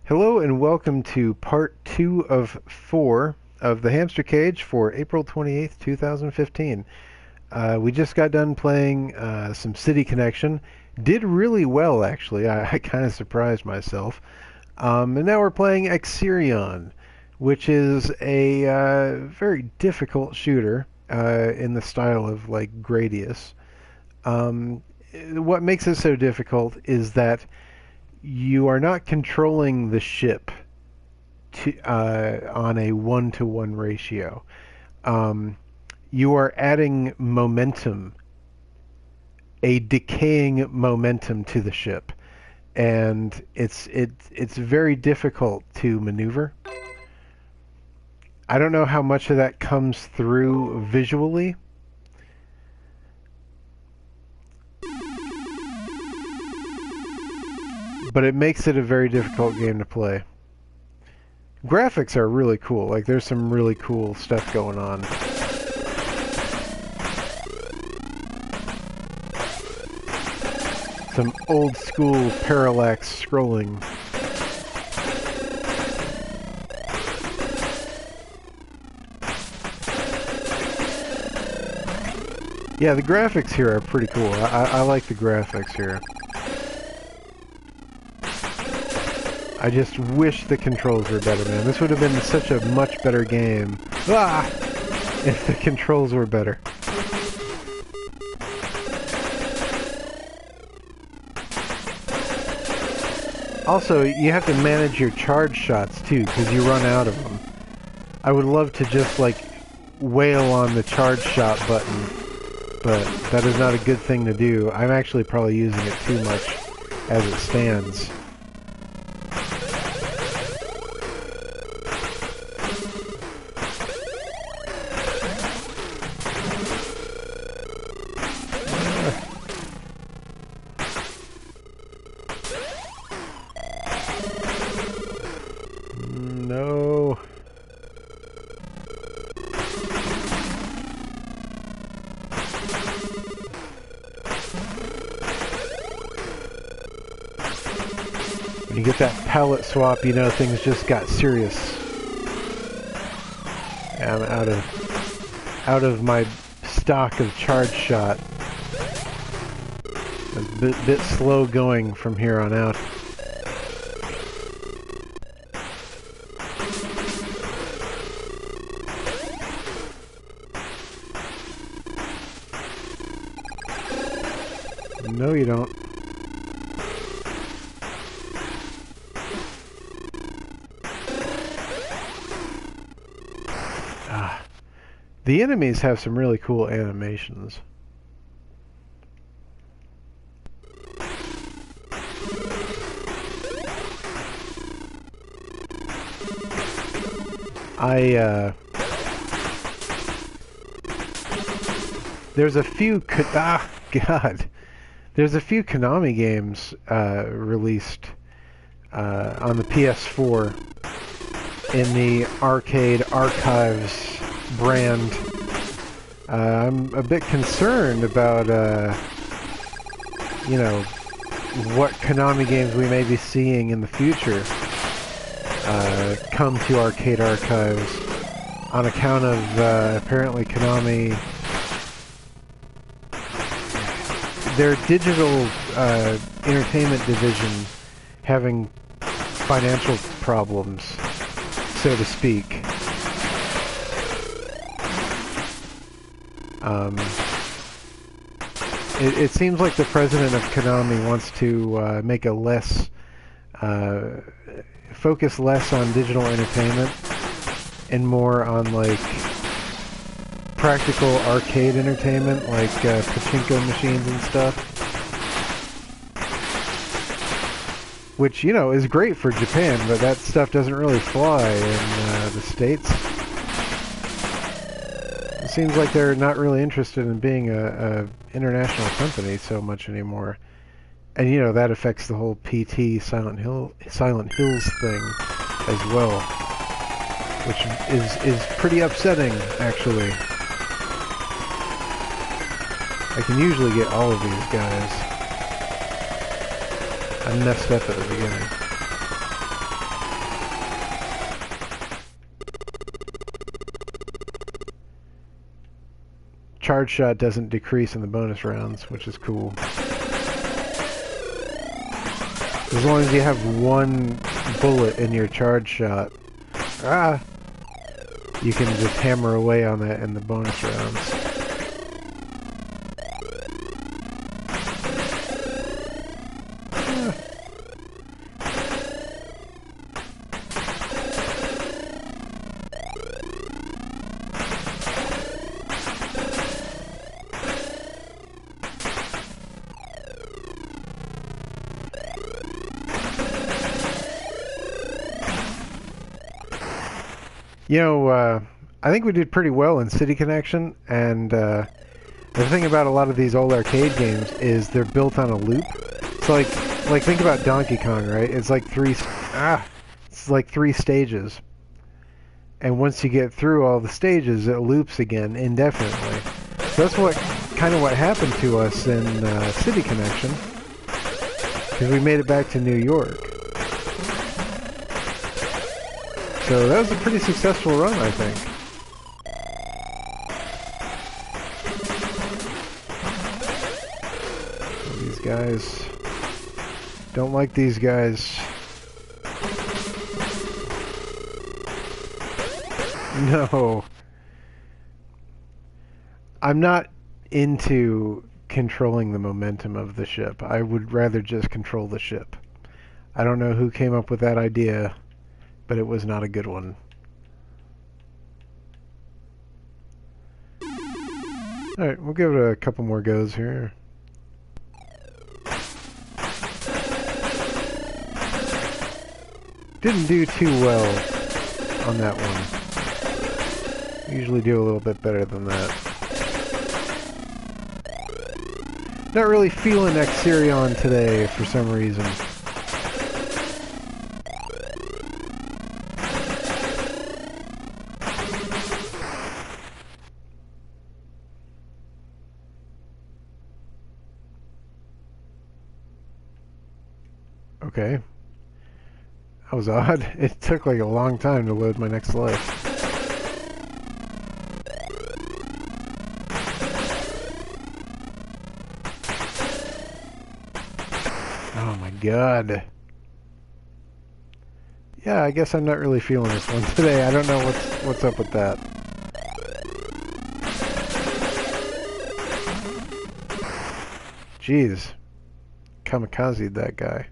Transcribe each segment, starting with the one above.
Hello and welcome to part 2 of 4 of the Hamster Cage for April 28th, 2015. We just got done playing some City Connection. Did really well, actually. I kind of surprised myself. And now we're playing Exerion, which is a very difficult shooter in the style of, like, Gradius. What makes it so difficult is that you are not controlling the ship on a 1-to-1 ratio. You are adding momentum, a decaying momentum to the ship, and it's very difficult to maneuver. I don't know how much of that comes through visually. But it makes it a very difficult game to play. Graphics are really cool. Like, there's some really cool stuff going on. Some old school parallax scrolling. Yeah, the graphics here are pretty cool. I like the graphics here. I just wish the controls were better, man. This would have been such a much better game. If the controls were better. Also, you have to manage your charge shots too, because you run out of them. I would love to just, like, wail on the charge shot button, but that is not a good thing to do. I'm actually probably using it too much as it stands. No. When you get that palette swap, you know things just got serious. I'm out of my stock of charge shot. A bit slow going from here on out. No, you don't. The enemies have some really cool animations. There's a few There's a few Konami games released on the PS4 in the Arcade Archives brand. I'm a bit concerned about, you know, what Konami games we may be seeing in the future come to Arcade Archives on account of apparently Konami, their digital entertainment division having financial problems, so to speak. It seems like the president of Konami wants to make a focus less on digital entertainment and more on, like, practical arcade entertainment, like pachinko machines and stuff. Which, you know, is great for Japan, but that stuff doesn't really fly in the States. It seems like they're not really interested in being a international company so much anymore. And, you know, that affects the whole PT Silent Hills thing as well, which is pretty upsetting, actually. I can usually get all of these guys. I messed up at the beginning. charge shot doesn't decrease in the bonus rounds, which is cool. As long as you have one bullet in your charge shot, you can just hammer away on that in the bonus rounds. You know, I think we did pretty well in City Connection, and the thing about a lot of these old arcade games is they're built on a loop. It's like think about Donkey Kong, right? It's like three stages, and once you get through all the stages, it loops again indefinitely. So that's what happened to us in City Connection, because we made it back to New York. So that was a pretty successful run, I think. These guys don't like these guys. No. I'm not into controlling the momentum of the ship. I would rather just control the ship. I don't know who came up with that idea, but it was not a good one. Alright, we'll give it a couple more goes here. Didn't do too well on that one. Usually do a little bit better than that. Not really feeling Exerion today for some reason. Okay. That was odd. It took like a long time to load my next life. Oh my god. Yeah, I guess I'm not really feeling this one today. I don't know what's up with that. Jeez. Kamikazed that guy.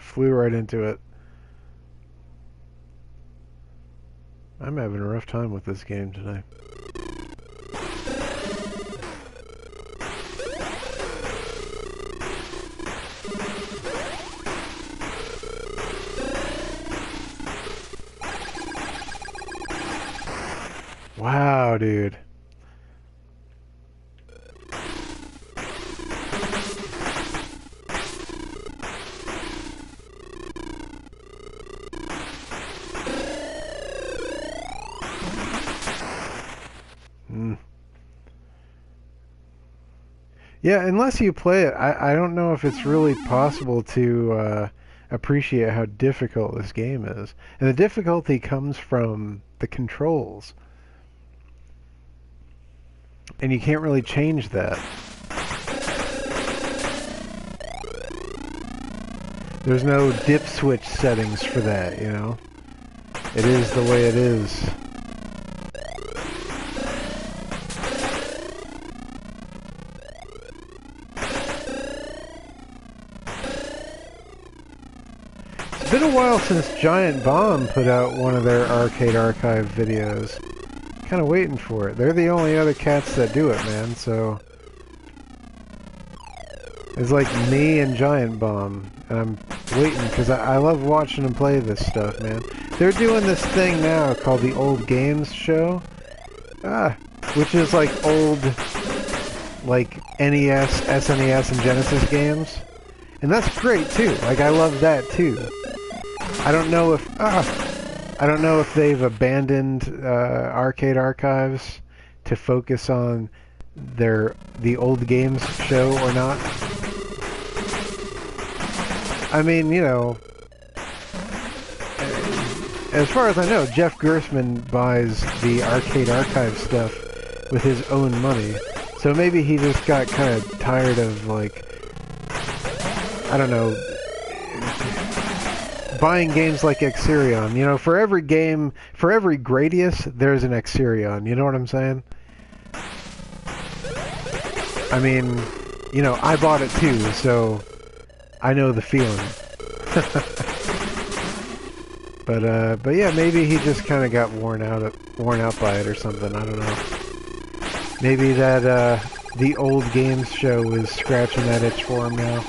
Flew right into it. I'm having a rough time with this game today. Wow, dude. Yeah, unless you play it, I don't know if it's really possible to appreciate how difficult this game is. And the difficulty comes from the controls. And you can't really change that. There's no dip switch settings for that, you know? It is the way it is. Been a while since Giant Bomb put out one of their Arcade Archive videos. Kind of waiting for it. They're the only other cats that do it, man, so... It's like me and Giant Bomb, and I'm waiting, because I love watching them play this stuff, man. They're doing this thing now called the Old Games Show, which is like old, like NES, SNES, and Genesis games. And that's great, too. Like, I love that, too. I don't know if they've abandoned Arcade Archives to focus on the Old Games Show or not. I mean, you know, as far as I know, Jeff Gerstmann buys the Arcade Archive stuff with his own money. So maybe he just got kind of tired of, like, I don't know, buying games like Exerion. You know, for every game, for every Gradius, there's an Exerion. You know what I'm saying? I mean, you know, I bought it too, so I know the feeling. But yeah, maybe he just kind of got worn out by it or something. I don't know. Maybe that the Old Games Show is scratching that itch for him now.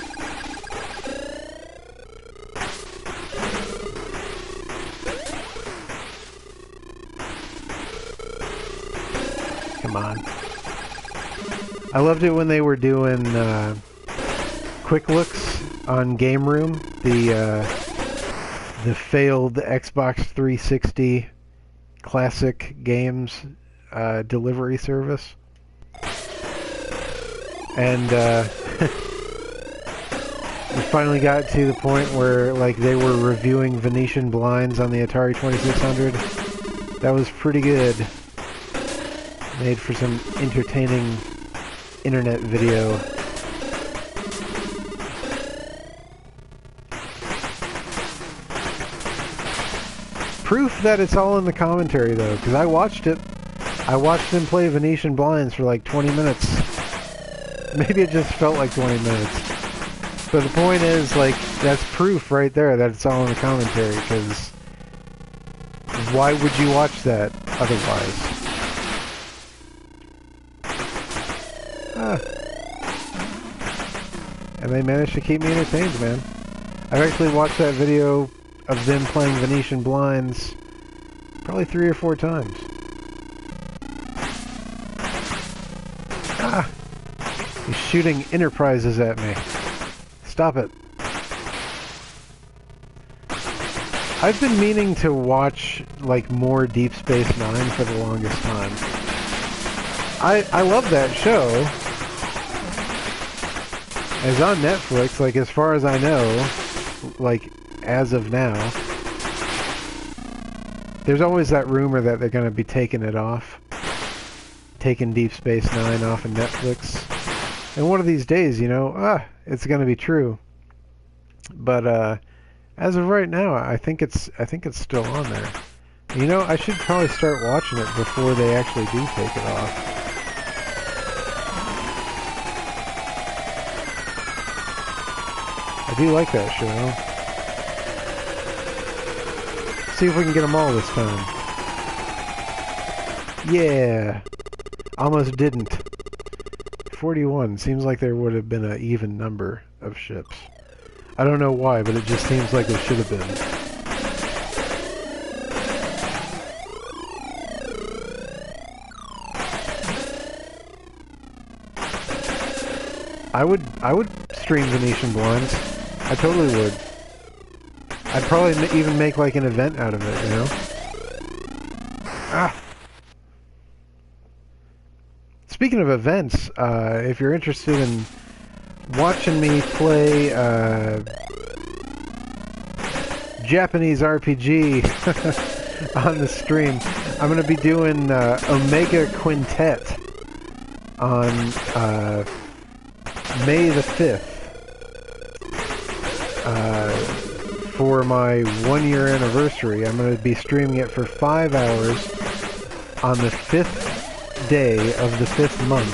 Come on. I loved it when they were doing quick looks on Game Room, the failed Xbox 360 classic games delivery service. And we finally got to the point where, like, they were reviewing Venetian blinds on the Atari 2600. That was pretty good. Made for some entertaining internet video. Proof that it's all in the commentary, though, because I watched it. I watched them play Venetian blinds for like 20 minutes. Maybe it just felt like 20 minutes. But the point is, like, that's proof right there that it's all in the commentary, because why would you watch that otherwise? And they managed to keep me entertained, man. I've actually watched that video of them playing Venetian blinds probably 3 or 4 times. He's shooting enterprises at me. Stop it. I've been meaning to watch, like, more Deep Space Nine for the longest time. I love that show. It's on Netflix, like, as far as I know, like, as of now. There's always that rumor that they're going to be taking it off. Taking Deep Space Nine off of Netflix. And one of these days, you know, it's going to be true. But, as of right now, I think it's still on there. You know, I should probably start watching it before they actually do take it off. I do like that show. See if we can get them all this time. Yeah. Almost didn't. 41. Seems like there would have been an even number of ships. I don't know why, but it just seems like there should have been. I would stream Venetian blinds. I totally would. I'd probably even make like an event out of it, you know? Speaking of events, if you're interested in watching me play Japanese RPG on the stream, I'm going to be doing Omega Quintet on May the 5th for my 1-year anniversary. I'm going to be streaming it for 5 hours on the 5th day of the 5th month,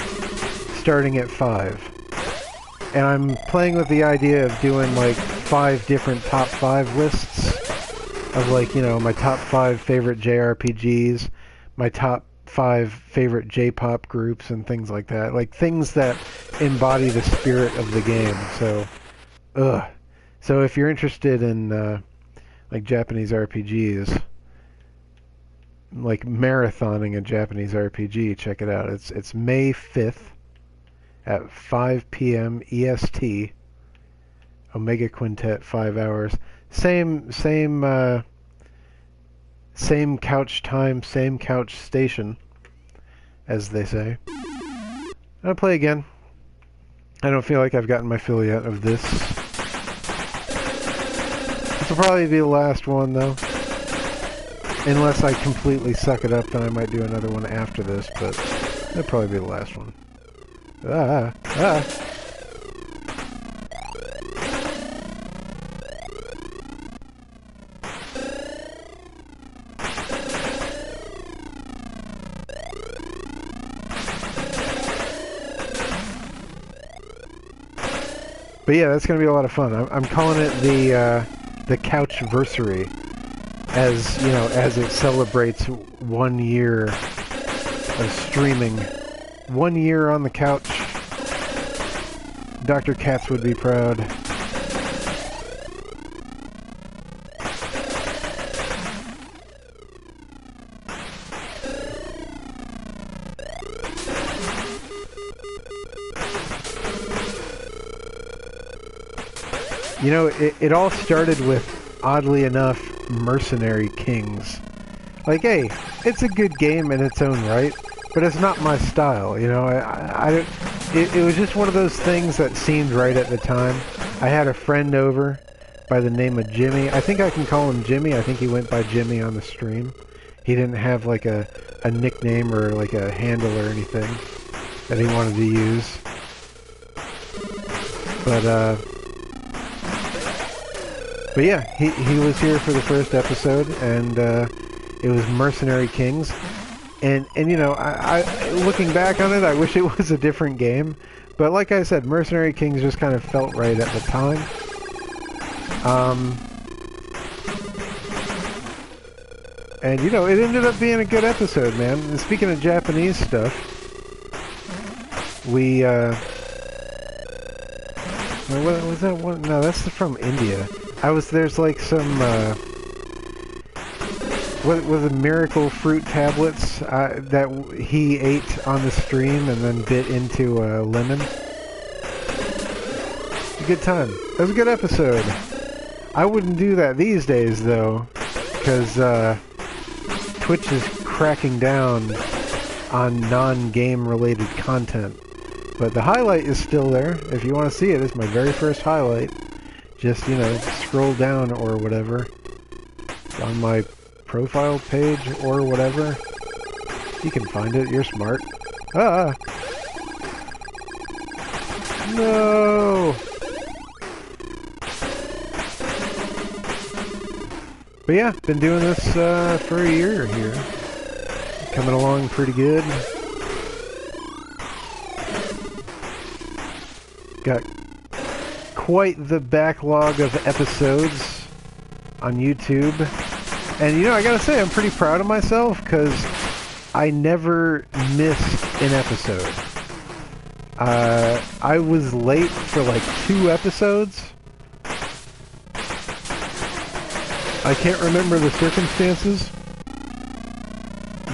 starting at 5. And I'm playing with the idea of doing like 5 different top 5 lists of like, my top 5 favorite JRPGs, my top 5 favorite J-pop groups and things like that. Like things that embody the spirit of the game. So, ugh. So if you're interested in like Japanese RPGs, like marathoning a Japanese RPG, check it out. It's May 5th at 5 p.m. EST. Omega Quintet, 5 hours. Same couch time, same couch station, as they say. I'll play again. I don't feel like I've gotten my fill yet of this. This will probably be the last one, though. Unless I completely suck it up, then I might do another one after this, but that'll probably be the last one. But yeah, that's going to be a lot of fun. I'm calling it the Couchversary, as it celebrates 1 year of streaming. 1 year on the couch. Dr. Katz would be proud. It all started with, oddly enough, Mercenary Kings. Like, hey, it's a good game in its own right, but it's not my style, it was just one of those things that seemed right at the time. I had a friend over by the name of Jimmy. I think I can call him Jimmy. I think he went by Jimmy on the stream. He didn't have like a nickname or like a handle or anything that he wanted to use. But yeah, he was here for the first episode, and it was Mercenary Kings. And I looking back on it, I wish it was a different game. But like I said, Mercenary Kings just kind of felt right at the time. And it ended up being a good episode, man. And speaking of Japanese stuff, we what was that one? No, that's from India. There's like some what was it, miracle fruit tablets that he ate on the stream and then bit into a lemon. A good time. That was a good episode. I wouldn't do that these days though, because Twitch is cracking down on non-game related content. But the highlight is still there. If you want to see it, it's my very first highlight. Just, scroll down or whatever on my profile page or whatever. You can find it. You're smart. Ah! No! But yeah, been doing this for a year here. Coming along pretty good. Got quite the backlog of episodes on YouTube. And I gotta say, I'm pretty proud of myself because I never missed an episode. I was late for like 2 episodes. I can't remember the circumstances,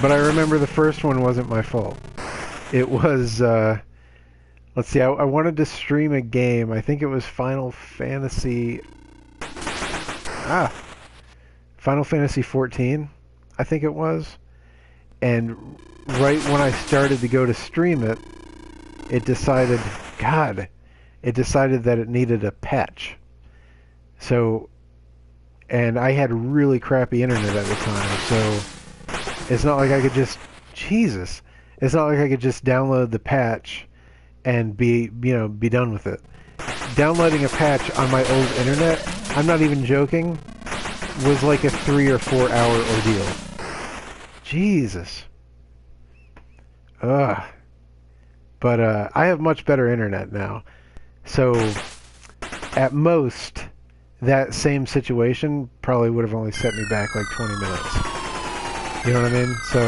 but I remember the first one wasn't my fault. It was, let's see, I wanted to stream a game. I think it was Final Fantasy 14, I think it was. And right when I started to go to stream it, it decided that it needed a patch. So, and I had really crappy internet at the time, so it's not like I could just, it's not like I could just download the patch and be done with it. Downloading a patch on my old internet, I'm not even joking, was like a 3 or 4 hour ordeal. Jesus. Ugh. But I have much better internet now. So at most that same situation probably would have only set me back like 20 minutes. You know what I mean? So,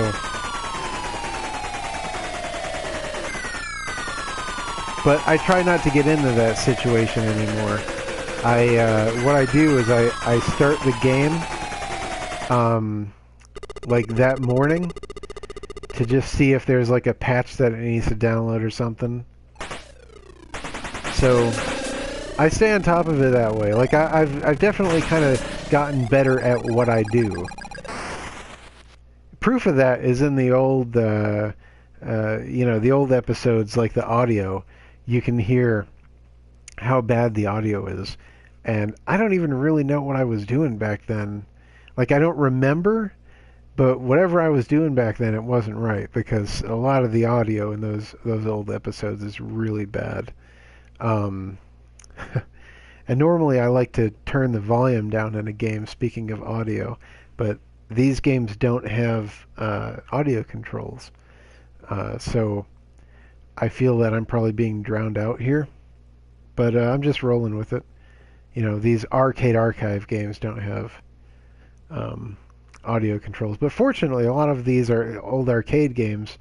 but I try not to get into that situation anymore. What I do is I start the game like that morning to just see if there's like a patch that it needs to download or something. So I stay on top of it that way. Like I've definitely kind of gotten better at what I do. Proof of that is in the old, the old episodes, like the audio. You can hear how bad the audio is, and I don't even really know what I was doing back then. Like I don't remember, but whatever I was doing back then, it wasn't right because a lot of the audio in those old episodes is really bad. Um, and normally I like to turn the volume down in a game. Speaking of audio, but these games don't have audio controls, so I feel that I'm probably being drowned out here. But I'm just rolling with it. You know, these arcade archive games don't have um, audio controls. But fortunately, a lot of these are old arcade games.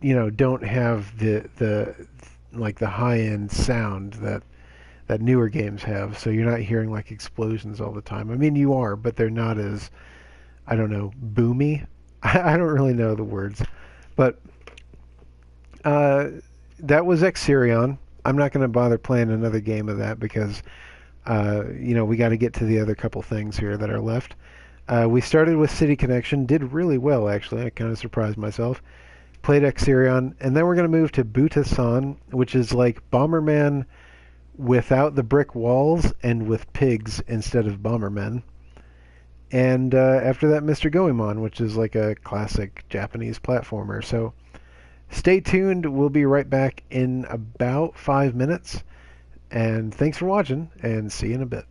You know, don't have the like the high end sound that newer games have. So you're not hearing like explosions all the time. I mean, you are, but they're not as, I don't know, boomy. I don't really know the words, but that was Exerion. I'm not going to bother playing another game of that because we got to get to the other couple things here that are left. We started with City Connection, did really well actually. I kind of surprised myself. Played Exerion, and then we're going to move to Butasan, which is like Bomberman without the brick walls and with pigs instead of Bombermen. And after that, Mr. Goemon, which is like a classic Japanese platformer. So stay tuned. We'll be right back in about 5 minutes. And thanks for watching, and see you in a bit.